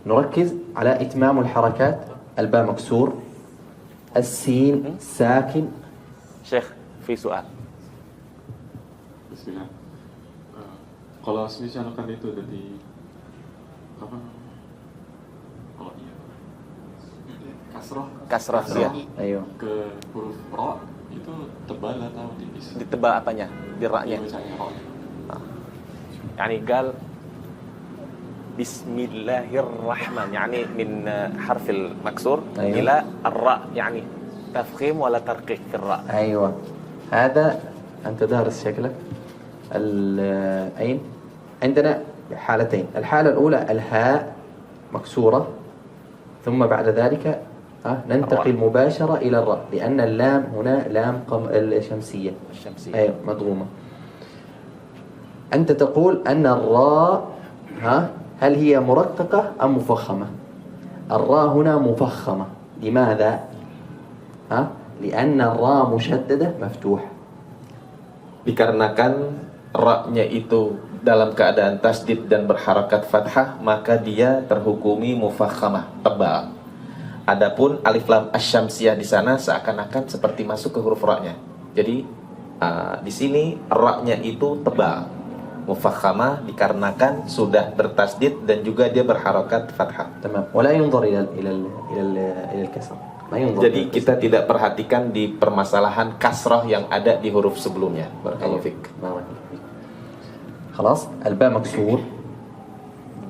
نركز على إتمام الحركات. الباء مكسور، السين ساكن. Syekh, fi soal. Bismillah. Kalau misalkan itu dari apa? Oh iya. Kasrah ya. أيوة. Ke huruf ro itu tebal atau tipis? Ditebal apanya? Di ra-nya. Misalnya ro. Yani قال Bismillahirrahmanirrahim, يعني من حرف المكسور أيوة. إلى الراء، يعني تفخيم ولا ترقيق في الراء. أيوة. هذا أنت دارس شكلك. أين؟ عندنا حالتين. الحالة الأولى الهاء مكسورة، ثم بعد ذلك ننتقل مباشرة إلى الراء، لأن اللام هنا لام الشمسية. أيوة مضغومة. أنت تقول أن الراء هل هي مرققة أم مفخمة؟ الراء هنا مفخمة. لماذا؟ لأن الراء مشددة مفتوح. Dikarenakan ra-nya itu dalam keadaan tasdid dan berharakat fathah, maka dia terhukumi mufakhamah, tebal. Adapun alif lam asy-syamsiyah di sana seakan-akan seperti masuk ke huruf ra-nya. Jadi di sini ra-nya itu tebal. Mufakhamah dikarenakan sudah bertasdid dan juga dia berharakat fathah. تمام. ولا ينظر إلى الكسر. ما ينظر. Jadi kita tidak perhatikan di permasalahan kasrah yang ada di huruf sebelumnya. Barakallahu fik. خلاص. الباء مكسور.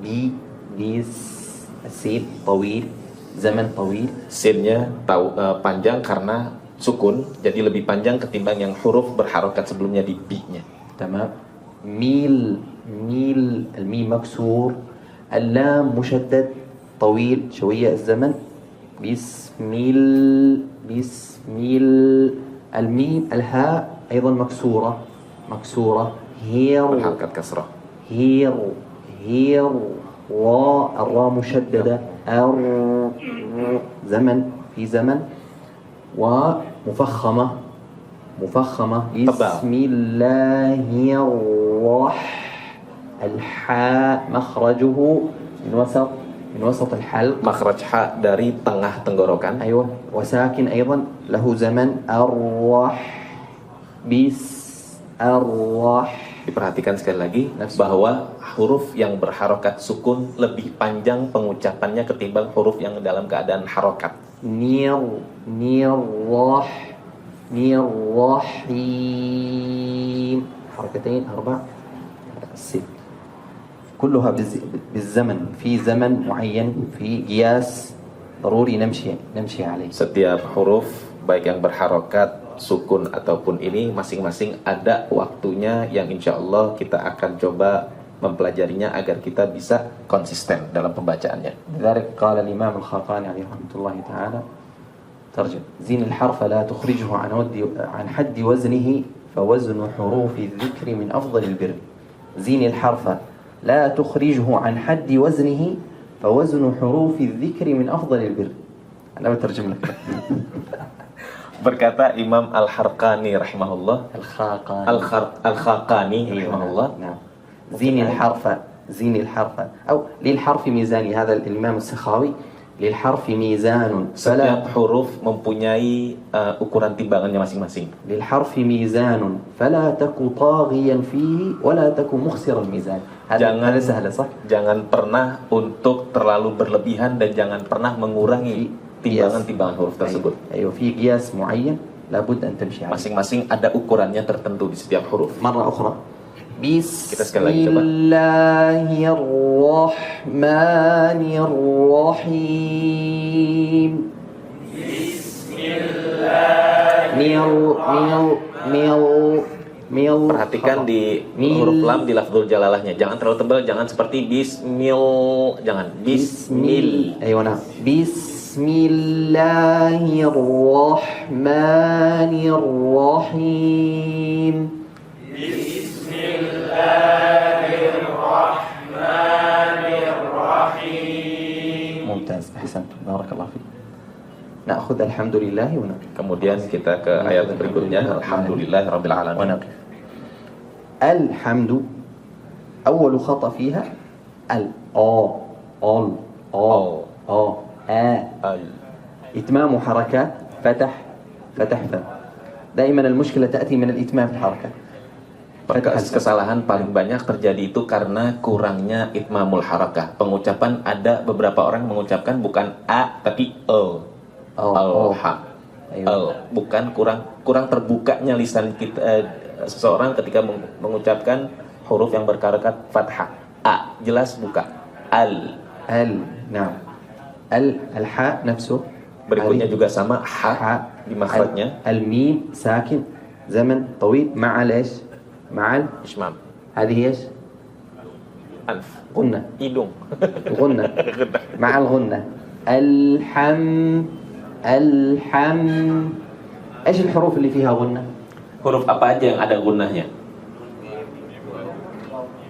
بيس السين طويل. زمن طويل. Sinnya panjang karena sukun, jadi lebih panjang ketimbang yang huruf berharakat sebelumnya di bi-nya. تمام. ميل الميم مكسور. اللام مشدد طويل شوية الزمن. بسم الميم الهاء أيضا مكسورة. هير Berharakat kasrah. هير الراء مشددة. زمن في زمن. ومفخمة. بسم الله الحاء مخرجه من وسط الحلق. Makhraj ha dari tengah tenggorokan. أيوة. وساكن أيضا له زمن. Diperhatikan sekali lagi bahwa huruf yang berharokat sukun lebih panjang pengucapannya ketimbang huruf yang dalam keadaan harokat. الرحيم. حركتين 4 6 كلها بالزمن. في زمن معين، في قياس ضروري نمشي عليه. Setiap huruf baik yang berharokat, sukun ataupun ini masing-masing ada waktunya yang insya Allah kita akan coba mempelajarinya agar kita bisa konsisten dalam pembacaannya. لذلك قال الإمام الخاقاني عليه رحمة الله تعالى ترجم: زين الحرف لا تخرجه عن حد وزنه فوزن حروف الذكر من أفضل البر. زين الحرف لا تخرجه عن حد وزنه فوزن حروف الذكر من أفضل البر. أنا بترجم لك. Berkata Imam Al-Harqani rahimahullah, Al-Khaqani rahimahullah, زين الحرف أو للحرف ميزاني. هذا الإمام السخاوي. للحرف ميزان. Setiap huruf mempunyai ukuran timbangannya masing-masing. للحرف ميزان فلا تك طاغيا فيه ولا تك مخسر الميزان. هذا سهل صح؟ Jangan pernah untuk terlalu berlebihan dan jangan pernah mengurangi timbangan-timbangan huruf tersebut. أيوة. في قياس معين لابد أن تمشي عليه. Masing-masing ada ukurannya tertentu di setiap huruf. مرة أخرى. Kita sekali lagi بسم coba. الله الرحمن الرحيم. Perhatikan di huruf lam di lafzul jalalahnya. Jangan terlalu tebal, jangan seperti jangan. Bismil. أيوة نعم. بسم الله الرحمن الرحيم. ممتاز، أحسنت، بارك الله فيك. نأخذ الحمد لله ونقف. Kemudian kita ke ayat berikutnya. Alhamdulillahirabbil alamin. ونقف. الحمد أول خطأ فيها إتمام حركات فتح فتح فتح. دائما المشكلة تأتي من الإتمام في الحركة. Kesalahan paling banyak terjadi itu karena kurangnya itmamul harakah. Pengucapan ada beberapa orang mengucapkan bukan a tapi bukan kurang terbukanya lisan kita, seseorang ketika mengucapkan huruf yang berharakat fathah. A jelas buka. نعم. الحاء نفسه. Berikutnya juga sama ha di makhrajnya. الميم ساكن زمن طويل مع ليش؟ مع Ismam. هذه ايش؟ Anf. غنة. Hidung. غنة. مع الغنة. الحم ايش الحروف اللي فيها غنة؟ Huruf apa aja yang ada gunnahnya?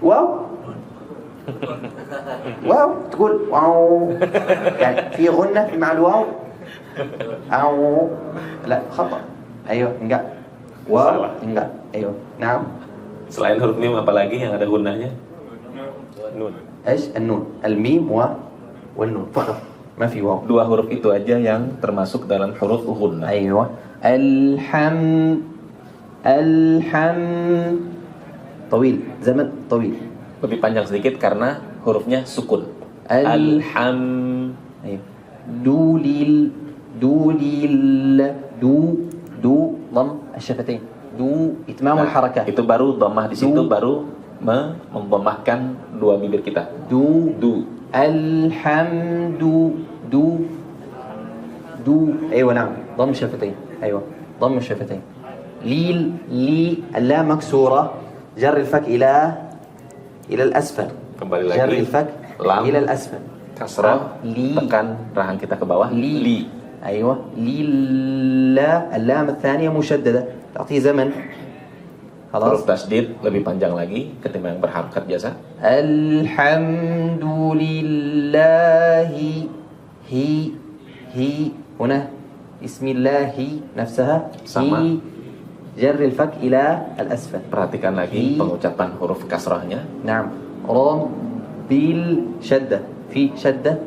واو تقول واو يعني في غنة مع الواو أو لا خطأ. أيوه enggak واو enggak. أيوه نعم. Selain huruf mim apa lagi yang ada gunnahnya? Nun. ايش النون الميم والنون فقط ما في واو. Dua huruf itu aja yang termasuk dalam huruf gunnah. أيوه الحم طويل زمن طويل. Lebih panjang sedikit karena hurufnya sukun. Alham. أيوه دوليل دو ضم الشفتين دو إتمام الحركات. Itu baru dhammah di situ baru memdhammahkan dua bibir kita. دو الحمد دو أيوة نعم ضم الشفتين. أيوة ضم الشفتين. لي اللام مكسورة جر الفك إلى الأسفل. Kembali lagi. جر الفك lam إلى الأسفل. kasrah tekan rahang kita ke bawah. Li. أيوة لا اللام الثانية مشددة تعطيه زمن. Huruf خلاص. tasdid lebih panjang lagi ketimbang yang berharakat biasa. الحمد لله هي هنا بسم الله نفسها sama. هي جر الفك إلى الأسفل. Perhatikan lagi pengucapan huruf kasrahnya. نعم. شدة في شدة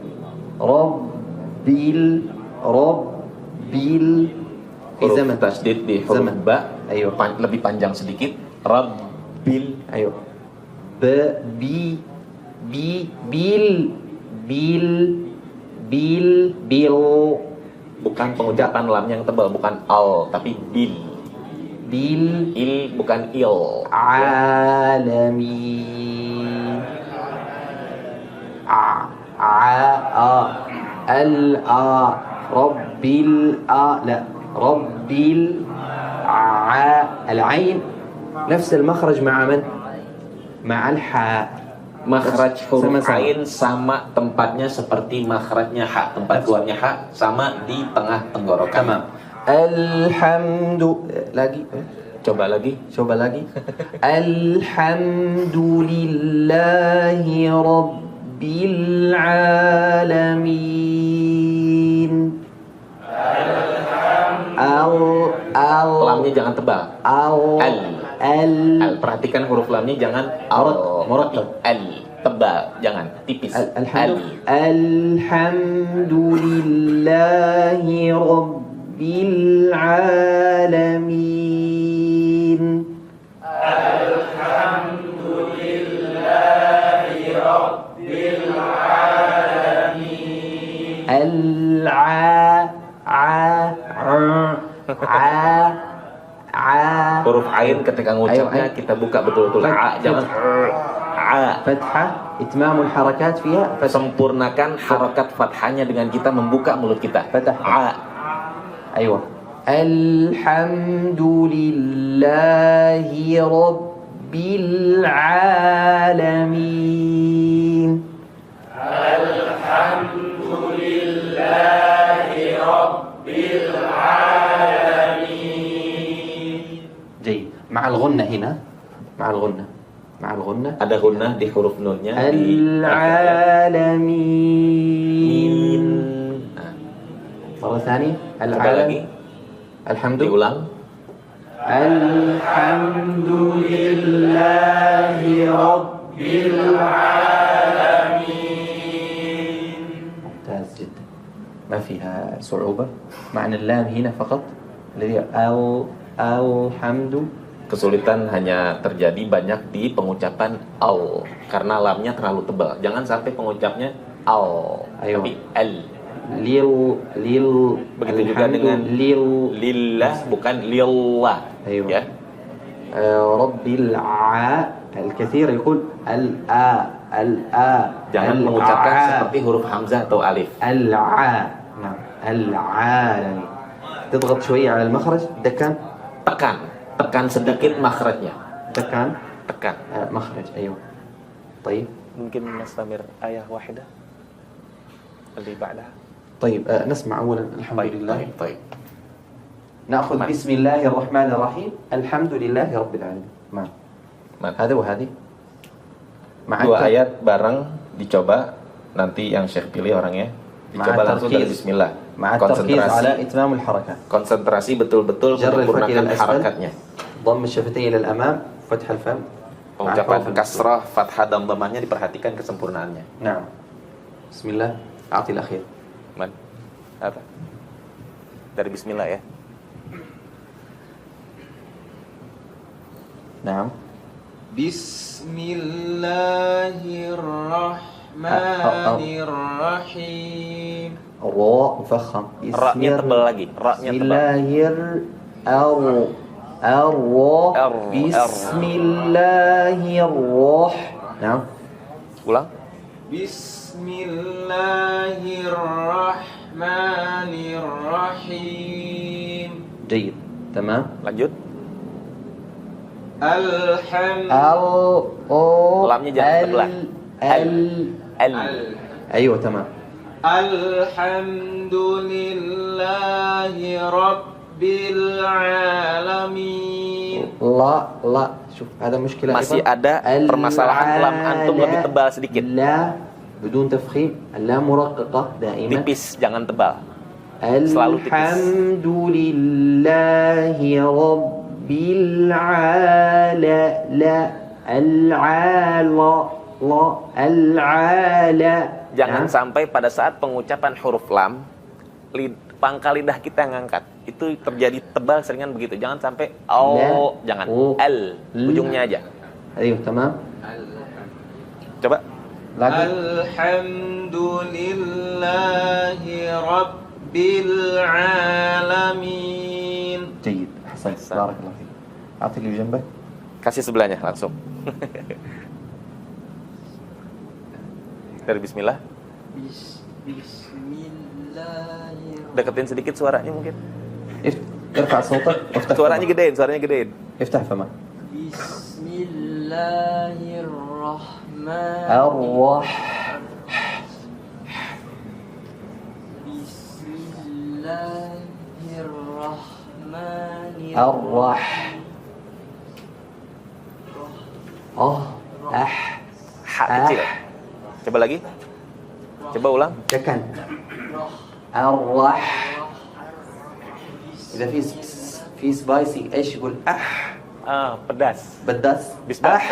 في Huruf زمن. tasdid di huruf Zaman. ba أيوة lebih panjang sedikit. Rabbil. أيوة بيل Bukan pengucapan lam yang tebal, bukan al tapi bil. Il bukan il. عالمين رب العين نفس المخرج مع من؟ مع الحاء. Makhraj huruf Sama-sama. ain sama tempatnya seperti makhrajnya ha, tempat keluarnya ha sama di tengah tenggorokan. تمام. الحمد lagi Coba lagi. الحمد لله رب العالمين. Lamnya jangan tebal. Al. Perhatikan huruf lamnya jangan Murattab. Al tebal, jangan tipis. الحمد لله رب العالمين. Huruf ain ketika ngucapnya kita buka betul-betul jangan Fathah, itmamul harakat fiha. sempurnakan harakat fathahnya dengan kita membuka mulut kita. Fathah. Aywa. Alhamdulillahi rabbil alamin. Alhamdulillahi rabbil alamin. Jayid. مع الغنة هنا. مع الغنة. مع الغنة. Ada gunnah di huruf nunnya. العالمين. مرة ثانية. lagi. الحمد. Diulang. الحمد لله رب العالمين. ممتاز جدا. ما فيها صعوبة. معنى اللام هنا فقط الذي الحمد. Kesulitan hanya terjadi banyak di pengucapan al karena lamnya terlalu tebal. Jangan sampai pengucapnya al, Ayo. tapi al. lil Begitu juga dengan lillah bukan lillah. Ayo. Ya. Rabbil الكثير يقول Jangan mengucapkan seperti huruf hamzah atau alif. نعم العالمين. تضغط شوية على المخرج. Tekan sedikit makhrajnya. tekan Tekan. مخرج. أيوه. طيب. Mungkin نستمر آية واحدة اللي بعدها. طيب نسمع أولا الحمد لله. طيب. نأخذ بسم الله الرحمن الرحيم. الحمد لله رب العالمين. هذا وهذه. Dua ayat bareng dicoba. Nanti yang Syekh pilih orangnya. Dicoba langsung dari bismillah. مع التركيز على إتمام الحركة. Konsentrasi betul-betul menyempurnakan harakatnya. ضم الشفتين إلى الأمام. فتح الفم. Pengucapan kasrah, fathah dan dhammahnya diperhatikan kesempurnaannya. نعم. بسم الله. أعطي الأخير. Apa? Dari bismillah ya. نعم. Bismillahirrahmanirrahim. الراء مفخم. Ra-nya tebal lagi. Ra-nya بسم tebal. الله بسم الله نعم. Ulang. Bismillahirrahmanirrahim. جيد. تمام. Lanjut. Lamnya jangan tebelah. أيوة تمام. Alhamdulillahi rabbil alamin. لا شوف هذا مشكلة. Masih ada permasalahan lam antum lebih tebal sedikit. لا بدون تفخيم. لا مرققة دائما. Tipis, jangan tebal. Selalu tipis. الحمد لله رب العالمين. Jangan sampai pada saat pengucapan huruf lam pangkal lidah kita yang ngangkat. Itu terjadi tebal seringan begitu. Jangan sampai jangan l ujungnya aja. Ayo, tamam. Coba. Lagi. Alhamdulillahi rabbil alamin. جيد. أحسنت. بارك الله فيك. أعطي اللي جنبك. Kasih sebelahnya langsung. Dari bismillah. Bismillahirrahmanirrahim. Deketin sedikit suaranya mungkin. ارفع صوتك. افتح Suaranya gedein. افتح فمك. Bismillahirrahmanirrahim. Ha kecil. Coba lagi. Coba ulang. tekan. إذا في سبايسي إيش يقول Pedas. بدس. Bisbas.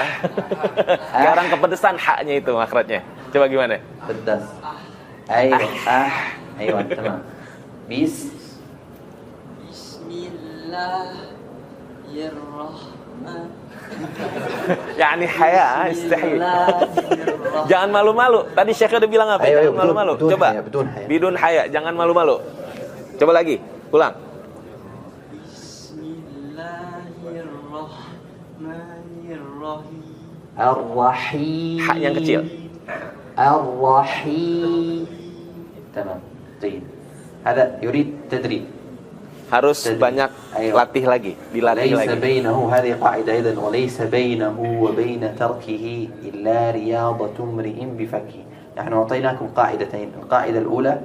Kayak orang kepedesan haknya itu makhrajnya. Coba gimana? بدس. أيوة. أيوة تمام. Bismillahirrahmanirrahim. Yani haya, istahi. Jangan malu-malu. Tadi Syekh udah bilang apa? Ayo, Jangan malu-malu. bidun Coba. haya, bidun haya. Bidun haya, jangan malu-malu. Coba lagi. Ulang. الرحيم Ha yang kecil. الرحيم. تمام جيد. هذا يريد تدريب. Harus Jadi, banyak ayo. latih lagi, dilatih ليس lagi. بينه هذه قاعدة أيضا وليس بينه وبين تركه إلا رياضة امرئ بفكه. نحن أعطيناكم قاعدتين. القاعدة الأولى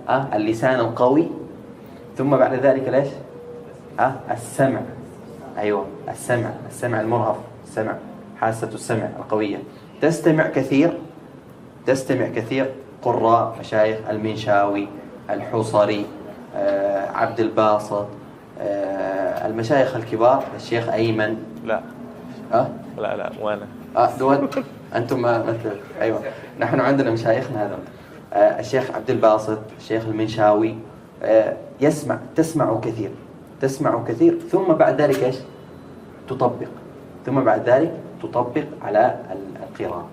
اللسان القوي ثم بعد ذلك ليش؟ السمع. أيوة السمع المرهف، السمع، حاسة السمع القوية. تستمع كثير قراء مشايخ المنشاوي، الحصري، عبد الباسط، المشايخ الكبار، الشيخ أيمن. لا لا وانا دول أنتم مثل. أيوة نحن عندنا مشايخنا هذا الشيخ عبد الباسط، الشيخ المنشاوي. تسمع كثير ثم بعد ذلك إيش؟ تطبق على القراءة.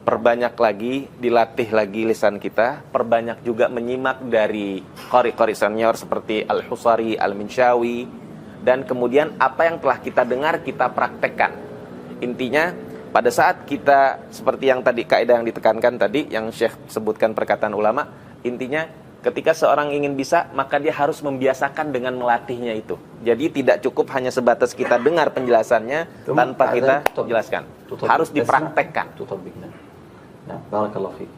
Perbanyak lagi, dilatih lagi lisan kita, perbanyak juga menyimak dari qari-qari senior seperti Al-Husari, Al-Minshawi, dan kemudian apa yang telah kita dengar kita praktekkan. Intinya pada saat kita seperti yang tadi kaidah yang ditekankan tadi yang Syekh sebutkan perkataan ulama, intinya ketika seorang ingin bisa maka dia harus membiasakan dengan melatihnya itu. Jadi tidak cukup hanya sebatas kita dengar penjelasannya tanpa kita jelaskan. Harus dipraktekkan. نعم بارك الله فيك.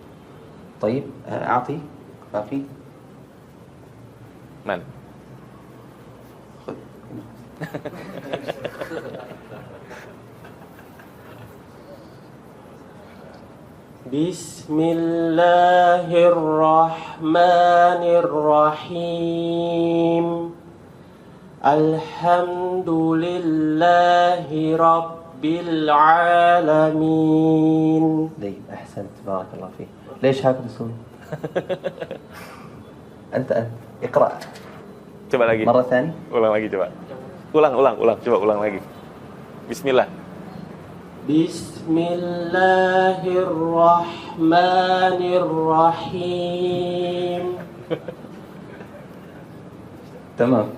طيب أعطي باقي. Man. خذ. بسم الله الرحمن الرحيم الحمد لله رب العالمين. طيب أحسنت بارك الله فيك. ليش هكذا تسوي؟ أنت اقرأ. Coba lagi. مرة ثانية. Ulang lagi coba. Ulang. Coba ulang lagi. Bismillah. Bismillahirrahmanirrahim. تمام.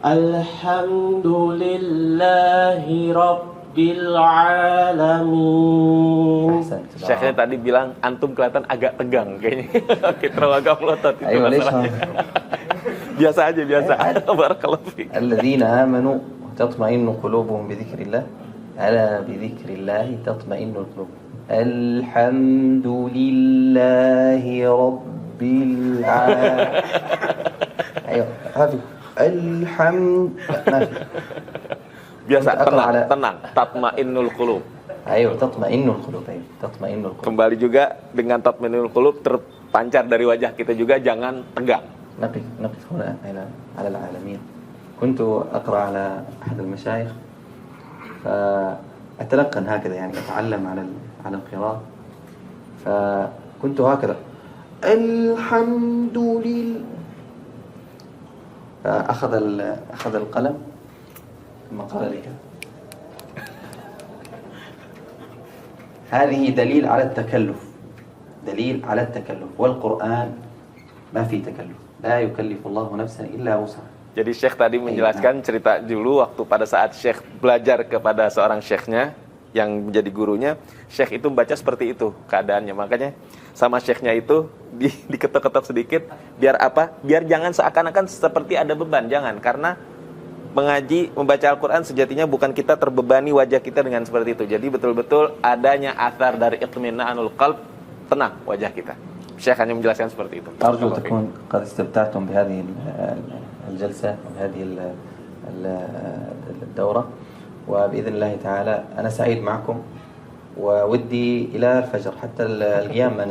Alhamdulillahi Rabbil Alamin. Syekhnya tadi bilang antum kelihatan agak tegang kayaknya. Oke, terlalu agak melotot itu أيوة ليش masalahnya. Biasa aja. Barakallahu fiik. الذين آمنوا تطمئن قلوبهم بذكر الله ألا بذكر الله تطمئن القلوب. الحمد لله رب العالمين. أيوة هذا الحمد ما في. Biasa, tenang. Tatmainnul qulub. أيوة تطمئن القلوب. أيوة تطمئن القلوب. Kembali juga dengan tatmainnul qulub terpancar dari wajah kita juga, jangan tegang. نقف هنا على العالمين. كنت أقرأ على أحد المشايخ فأتلقن هكذا يعني أتعلم على القراءة فكنت هكذا الحمد لله. أخذ القلم ثم قال لي كذا. هذه دليل على التكلف والقرآن ما في تكلف لا يكلف الله نفسا إلا وسعها. Jadi Syekh tadi menjelaskan cerita dulu waktu pada saat Syekh belajar kepada seorang Syekhnya yang menjadi gurunya, Syekh itu membaca seperti itu keadaannya. Makanya sama Syekhnya itu diketok-ketok sedikit, biar apa? Biar jangan seakan-akan seperti ada beban, jangan. Karena mengaji, membaca Al-Quran sejatinya bukan kita terbebani wajah kita dengan seperti itu. Jadi betul-betul adanya athar dari itmina'anul qalb, tenang wajah kita. Syekh hanya menjelaskan seperti itu. أرجو تكون قد استمتعتم بهذه الجلسة وهذه الدورة وبإذن الله تعالى أنا سعيد معكم وودي إلى الفجر حتى القيام ما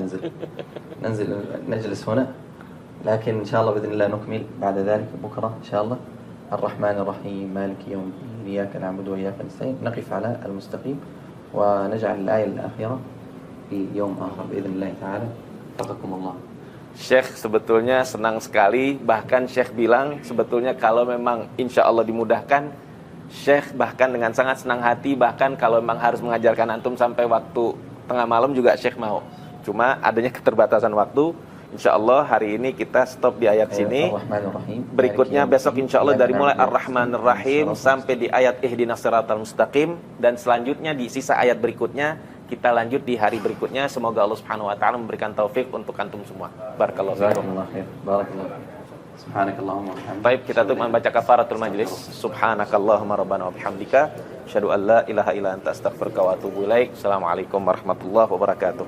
نجلس هنا لكن إن شاء الله بإذن الله نكمل بعد ذلك بكرة إن شاء الله. الرحمن الرحيم مالك يوم الدين إياك نعبد وإياك نستعين. نقف على المستقيم ونجعل الآية الأخيرة في يوم آخر بإذن الله تعالى. وفقكم الله. Syekh sebetulnya senang sekali, bahkan Syekh bilang sebetulnya kalau memang insya Allah dimudahkan, Syekh bahkan dengan sangat senang hati, bahkan kalau memang harus mengajarkan antum sampai waktu tengah malam juga Syekh mau. Cuma adanya keterbatasan waktu, Insya Allah hari ini kita stop di ayat sini. Berikutnya besok insya Allah dari mulai Ar-Rahmanir Rahim sampai di ayat Ihdinas Siratal Mustaqim, dan selanjutnya di sisa ayat berikutnya kita lanjut di hari berikutnya. Semoga Allah Subhanahu wa taala memberikan taufik untuk antum semua. Barakallahu fiikum. Subhanakallahumma wa bihamdika. Baik, kita tutup membaca kafaratul majlis. Subhanakallahumma rabbana wa bihamdika asyhadu an la ilaha illa anta astaghfiruka wa atubu ilaik. Assalamualaikum warahmatullahi wabarakatuh.